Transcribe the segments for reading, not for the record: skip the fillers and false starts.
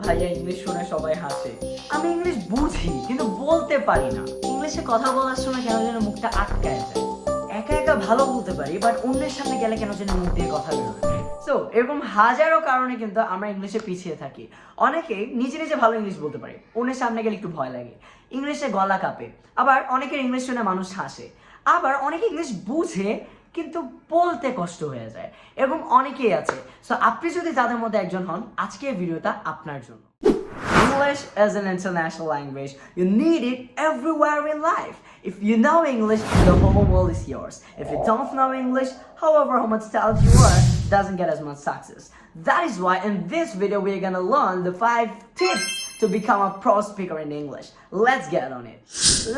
ভাইয়া ইংলিশ শুনে সবাই হাসে। আমি ইংলিশ বুঝি কিন্তু বলতে পারি না। ইংলিশে কথা বলার সময় কেন যেন মুখটা আটকায় যায়। একা একা ভালো বলতে পারি, বাট অন্যের সামনে গেলে কেন যেন মুখ দিয়ে কথা বেরোয়। সো এরকম হাজারো কারণে কিন্তু আমরা ইংলিশে পিছিয়ে থাকি। অনেকেই নিজে নিজে ভালো ইংলিশ বলতে পারে, অন্যের সামনে গেলে একটু ভয় লাগে, ইংলিশে গলা কাঁপে। আবার অনেকের ইংলিশ শুনে মানুষ হাসে। আবার অনেকে ইংলিশ বুঝে কিন্তু বলতে কষ্ট হয়ে যায়। এরকম অনেকেই আছে। সো আপনি যদি তাদের মধ্যে একজন হন, আজকের ভিডিওটা আপনার জন্য। English is an international language. You need it everywhere in life. If you know English, the whole world is yours. If you don't know English, however how much talented you are, doesn't get as much success. That is why in this video we're gonna learn the 5 tips to become a pro speaker in English. Let's get on it.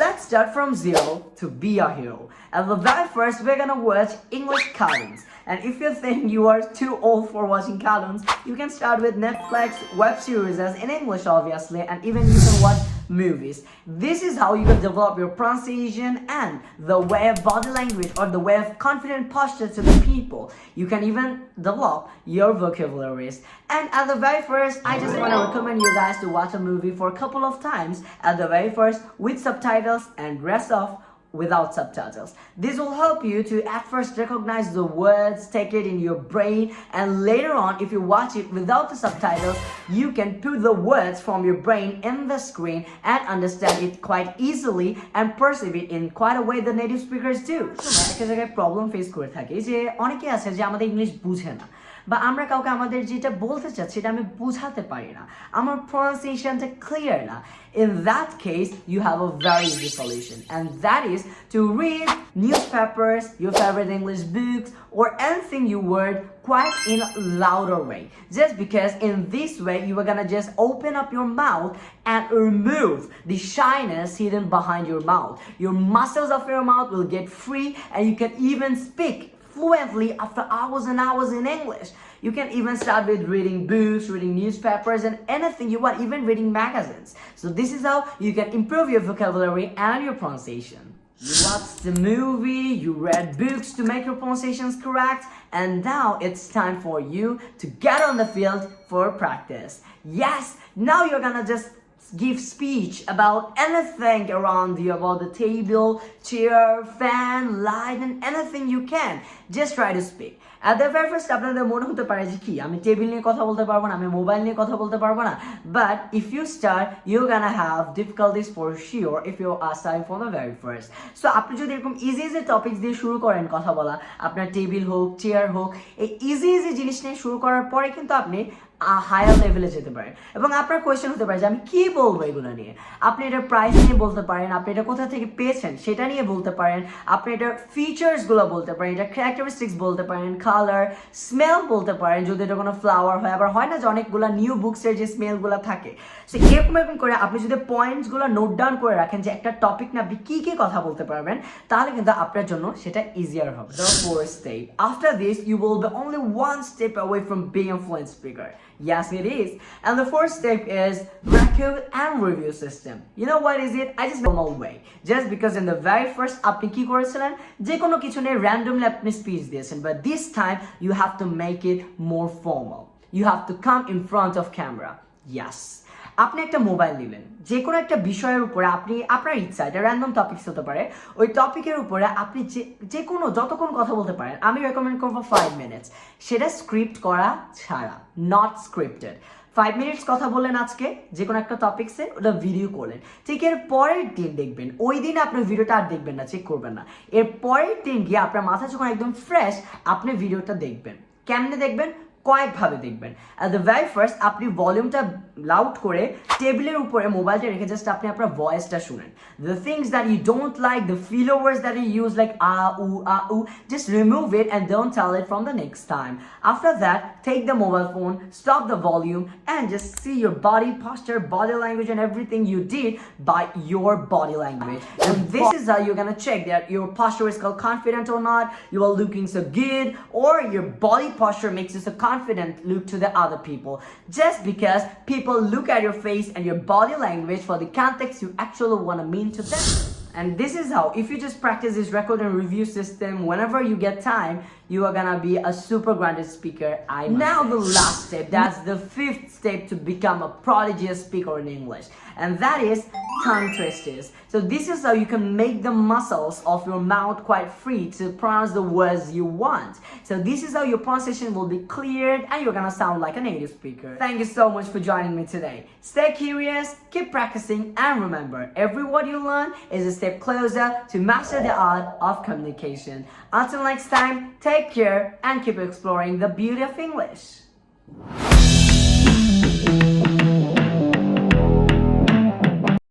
Let's start from zero to be a hero. And the very first, we're gonna watch English cartoons. And if you think you are too old for watching cartoons, you can start with Netflix web series as in English obviously, and even you can watch movies. This is how you can develop your pronunciation and the way of body language or the way of confident posture to the people. You can even develop your vocabularies. And at the very first, I just want to recommend you guys to watch a movie for a couple of times at the very first with subtitles and rest off without subtitles. This will help you to at first recognize the words, take it in your brain, and later on if you watch it without the subtitles, you can put the words from your brain in the screen and understand it quite easily and perceive it in quite a way the native speakers do. একটা জায়গায় problem face করে থাকি যে অনেকে আছে যে আমাদের English বুঝে না, বা আমরা কাউকে আমাদের যেটা বলতে চাচ্ছি সেটা আমি বোঝাতে পারি না, আমার প্রনাউন্সিয়েশনটা ক্লিয়ার না। In that case, you have a very easy solution, and that is to read newspapers, your favorite English books, or anything you read quite in a louder way. Just because in this way, you are gonna just open up your mouth and remove the shyness hidden behind your mouth. Your muscles of your mouth will get free, and you can even speak fluently after hours and hours in English. You can even start with reading books, reading newspapers, and anything you want, even reading magazines. So this is how you can improve your vocabulary and your pronunciation. You watched the movie, you read books to make your pronunciations correct, and now it's time for you to get on the field for practice. Yes, now you're gonna just give speech about anything around you, about the table, chair, fan, light, and anything you can. Just try to speak. At the very first, আপনাদের মনে হতে পারে যে কি আমি table নিয়ে কথা বলতে পারবো না, আমি মোবাইল নিয়ে কথা বলতে পারবো না, but if you start, you're gonna have difficulties for sure if you are starting from the very first. So আপনি যদি এরকম ইজি ইজি টপিকস দিয়ে শুরু করেন কথা বলা, আপনার টেবিল হোক, চেয়ার হোক, এই ইজি ইজি জিনিস নিয়ে শুরু করার পরে কিন্তু আপনি হায়ার লেভেলে যেতে পারেন। এবং আপনার কোয়েশ্চেন হতে পারে যে আমি কি বলবো এগুলো নিয়ে। আপনি এটার প্রাইস নিয়ে বলতে পারেন, আপনি এটা কোথা থেকে পেয়েছেন সেটা নিয়ে বলতে পারেন, আপনি এটার ফিচার্সগুলো বলতে পারেন, এটার ক্যারেক্টারিস্টিক্স বলতে পারেন, কালার, স্মেল বলতে পারেন যদি এটা কোনো ফ্লাওয়ার হয়। আবার হয় না যে অনেকগুলো নিউ বুকসের যে স্মেলগুলো থাকে, সো এরকম এরকম করে আপনি যদি পয়েন্টসগুলো নোট ডাউন করে রাখেন যে একটা টপিক না আপনি কি কি কথা বলতে পারবেন, তাহলে কিন্তু আপনার জন্য সেটা ইজিয়ার হবে। The fourth step. After this, you will be only one step away from being a fluent speaker. Yes, it is. And the fourth step is record and review system. You know what is it? I just normal way. Just because in the very first আপনি কি করেছিলেন যে কোনো কিছু নিয়ে randomly আপনি speech দিয়েছেন, but this time you have to make it more formal. You have to come in front of camera. Yes. আপনি একটা মোবাইল নিলেন, যে কোনো একটা বিষয়ের উপরে আপনি আপনার ইচ্ছা, এটা র্যান্ডম টপিকস হতে পারে, ওই টপিকের উপরে আপনি যে কোনো যতক্ষণ কথা বলতে পারেন। আমি রেকমেন্ড করবো 5 মিনিটস, সেটা স্ক্রিপ্ট করা ছাড়া, নট স্ক্রিপ্টেড। 5 মিনিটস কথা বললেন আজকে যে কোনো একটা টপিক্সে, ওটা ভিডিও করলেন, ঠিক এর পরের দিন দেখবেন, ওই দিন আপনার ভিডিওটা আর দেখবেন না, চেক করবেন না, এর পরের দিন গিয়ে আপনার মাথা যখন একদম ফ্রেশ আপনি ভিডিওটা দেখবেন। কেমনে দেখবেন? কয়েকভাবে দেখবেন। অ্যাট দ্য ভেরি ফার্স্ট আপনি ভলিউমটা লাউড করে টেবিলের উপরে মোবাইলটা রেখে জাস্ট আপনি আপনার ভয়েসটা শুনেন। The things that you don't like, the filler words that you use like a uh, just remove it and don't tell it from the next time. After that take the mobile phone, stop the volume and just see your body posture, body language and everything you did by your body language. And this is how you're gonna check that your posture is called confident or not, you are looking so good, or your body posture makes you so confident look to the other people. Just because people look at your face and your body language for the context you actually want to mean to them. And this is how, if you just practice this record and review system whenever you get time, you are gonna be a super grounded speaker. Now the last step, that's the fifth step to become a prodigious speaker in English, and that is tongue twisters. So this is how you can make the muscles of your mouth quite free to pronounce the words you want. So this is how your pronunciation will be cleared and you're gonna sound like a native speaker. Thank you so much for joining me today. Stay curious, keep practicing, and remember, every word you learn is a step closer to master the art of communication. Until next time, take care and keep exploring the beauty of English.